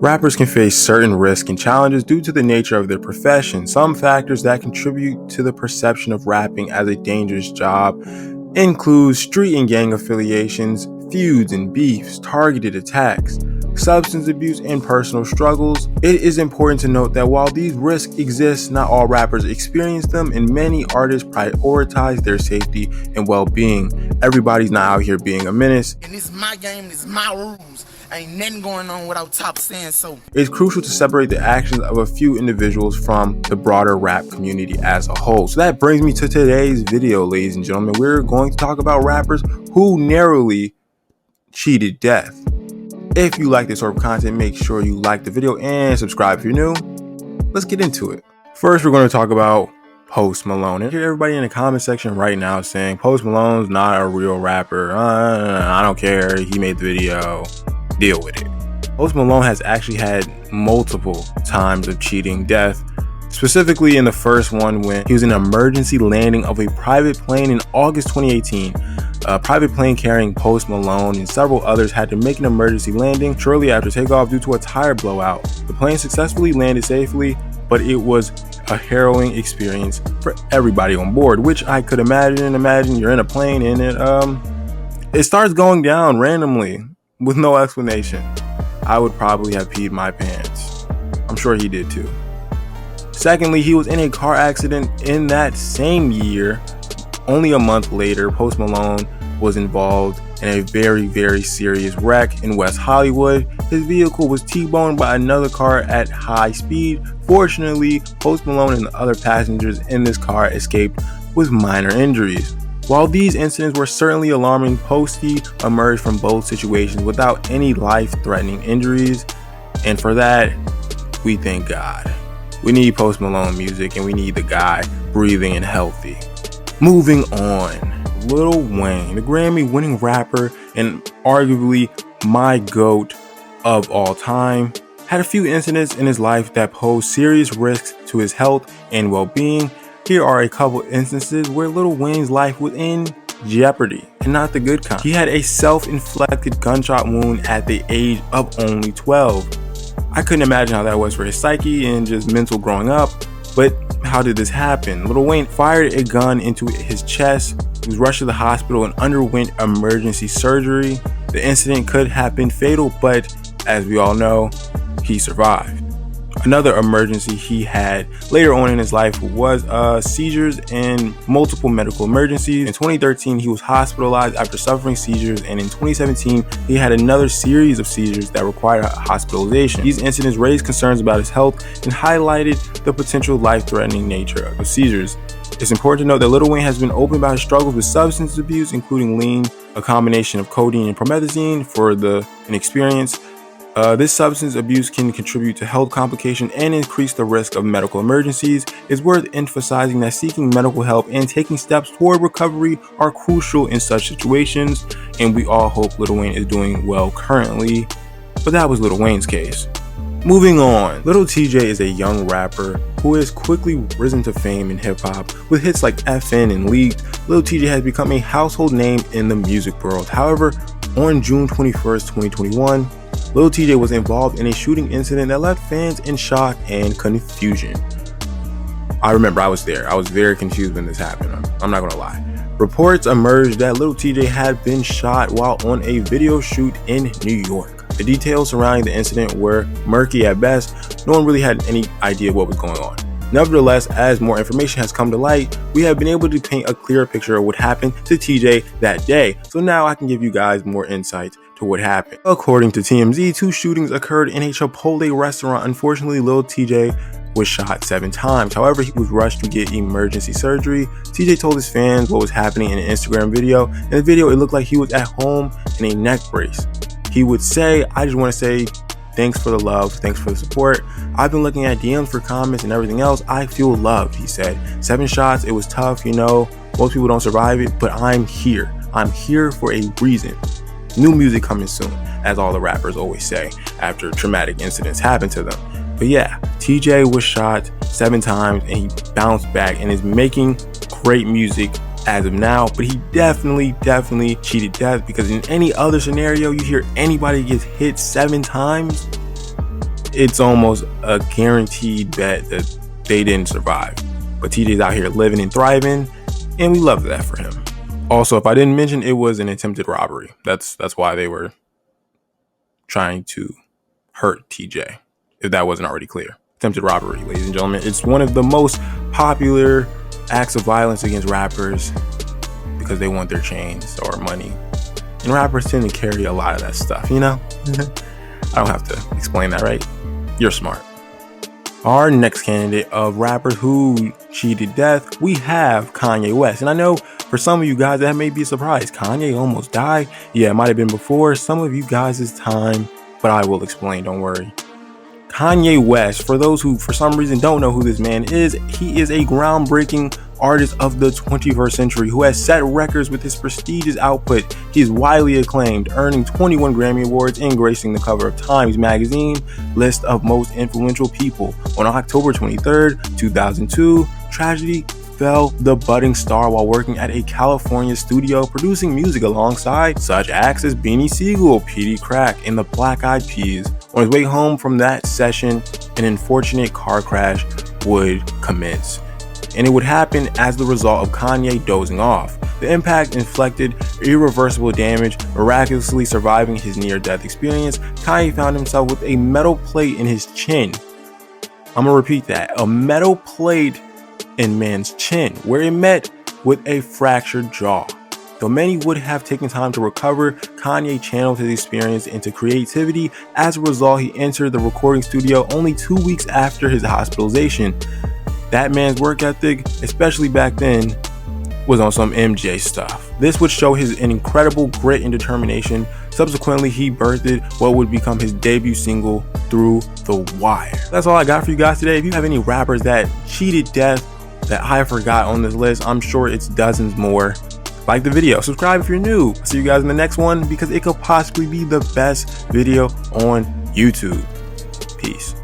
Rappers can face certain risks and challenges due to the nature of their profession. Some factors that contribute to the perception of rapping as a dangerous job include street and gang affiliations, feuds and beefs, targeted attacks, substance abuse, and personal struggles. It is important to note that while these risks exist, not all rappers experience them, and many artists prioritize their safety and well-being. Everybody's not out here being a menace. And it's my game, it's my rules. Ain't nothing going on without top saying so. It's crucial to separate the actions of a few individuals from the broader rap community as a whole. So that brings me to today's video, ladies and gentlemen. We're going to talk about rappers who narrowly cheated death. If you like this sort of content, make sure you like the video and subscribe if you're new. Let's get into it. First, we're going to talk about Post Malone. I hear everybody in the comment section right now saying Post Malone's not a real rapper. I don't care. He made the video. Deal with it. Post Malone has actually had multiple times of cheating death. Specifically in the first one when he was in an emergency landing of a private plane in August 2018. A private plane carrying Post Malone and several others had to make an emergency landing shortly after takeoff due to a tire blowout. The plane successfully landed safely, but it was a harrowing experience for everybody on board, which I could imagine. Imagine you're in a plane and it starts going down randomly with no explanation. I would probably have peed my pants. I'm sure he did too. Secondly, he was in a car accident in that same year. Only a month later, Post Malone was involved in a very, very serious wreck in West Hollywood. His vehicle was T-boned by another car at high speed. Fortunately, Post Malone and the other passengers in this car escaped with minor injuries. While these incidents were certainly alarming, Posty emerged from both situations without any life-threatening injuries, and for that, we thank God. We need Post Malone music, and we need the guy breathing and healthy. Moving on, Lil Wayne, the Grammy-winning rapper and arguably my GOAT of all time, had a few incidents in his life that posed serious risks to his health and well-being. Here are a couple instances where Lil Wayne's life was in jeopardy, and not the good kind. He had a self-inflicted gunshot wound at the age of only 12. I couldn't imagine how that was for his psyche and just mental growing up, but how did this happen? Lil Wayne fired a gun into his chest. He was rushed to the hospital and underwent emergency surgery. The incident could have been fatal, but as we all know, he survived. Another emergency he had later on in his life was seizures and multiple medical emergencies. In 2013, he was hospitalized after suffering seizures, and in 2017, he had another series of seizures that required hospitalization. These incidents raised concerns about his health and highlighted the potential life-threatening nature of the seizures. It's important to note that Lil Wayne has been open about his struggles with substance abuse, including lean, a combination of codeine and promethazine for the inexperienced. This substance abuse can contribute to health complications and increase the risk of medical emergencies. It's worth emphasizing that seeking medical help and taking steps toward recovery are crucial in such situations, and we all hope Lil Wayne is doing well currently, but that was Lil Wayne's case. Moving on, Lil TJ is a young rapper who has quickly risen to fame in hip-hop. With hits like FN and Leaked, Lil TJ has become a household name in the music world. However, on June 21st, 2021, Lil TJ was involved in a shooting incident that left fans in shock and confusion. I remember I was there. I was very confused when this happened. I'm not gonna lie. Reports emerged that Lil TJ had been shot while on a video shoot in New York. The details surrounding the incident were murky at best. No one really had any idea what was going on. Nevertheless, as more information has come to light, we have been able to paint a clearer picture of what happened to TJ that day. So now I can give you guys more insight to what happened. According to TMZ, 2 shootings occurred in a Chipotle restaurant. Unfortunately, Lil TJ was shot 7 times. However, he was rushed to get emergency surgery. TJ told his fans what was happening in an Instagram video. In the video, it looked like he was at home in a neck brace. He would say, "I just want to say thanks for the love, thanks for the support. I've been looking at DMs for comments and everything else. I feel loved," he said. 7 shots, it was tough, most people don't survive it, but I'm here. I'm here for a reason. New music coming soon, as all the rappers always say after traumatic incidents happen to them. But yeah, TJ was shot 7 times and he bounced back and is making great music as of now, but he definitely cheated death, because in any other scenario you hear anybody gets hit 7 times, it's almost a guaranteed bet that they didn't survive. But TJ's out here living and thriving, and we love that for him. Also, if I didn't mention, it was an attempted robbery. That's why they were trying to hurt TJ, if that wasn't already clear. Attempted robbery, ladies and gentlemen. It's one of the most popular acts of violence against rappers because they want their chains or money. And rappers tend to carry a lot of that stuff, you know? I don't have to explain that, right? You're smart. Our next candidate of rappers who cheated death, we have Kanye West. And I know for some of you guys that may be a surprise. Kanye almost died. Yeah, it might have been before some of you guys' time, but I will explain, don't worry. Kanye West, for those who for some reason don't know who this man is, he is a groundbreaking artist of the 21st century who has set records with his prestigious output. He is widely acclaimed, earning 21 Grammy Awards and gracing the cover of Times Magazine list of most influential people. On October 23rd, 2002, tragedy fell the budding star while working at a California studio producing music alongside such acts as Beanie Sigel, Petey Crack, and the Black Eyed Peas. On his way home from that session, an unfortunate car crash would commence, and it would happen as the result of Kanye dozing off. The impact inflicted irreversible damage. Miraculously surviving his near-death experience, Kanye found himself with a metal plate in his chin. I'm gonna repeat that: a metal plate in man's chin, where it met with a fractured jaw. Though many would have taken time to recover, Kanye channeled his experience into creativity. As a result, he entered the recording studio only 2 weeks after his hospitalization. That man's work ethic, especially back then, was on some MJ stuff. This would show his incredible grit and determination. Subsequently, he birthed what would become his debut single, Through the Wire. That's all I got for you guys today. If you have any rappers that cheated death that I forgot on this list, I'm sure it's dozens more. Like the video, subscribe if you're new. See you guys in the next one because it could possibly be the best video on YouTube. Peace.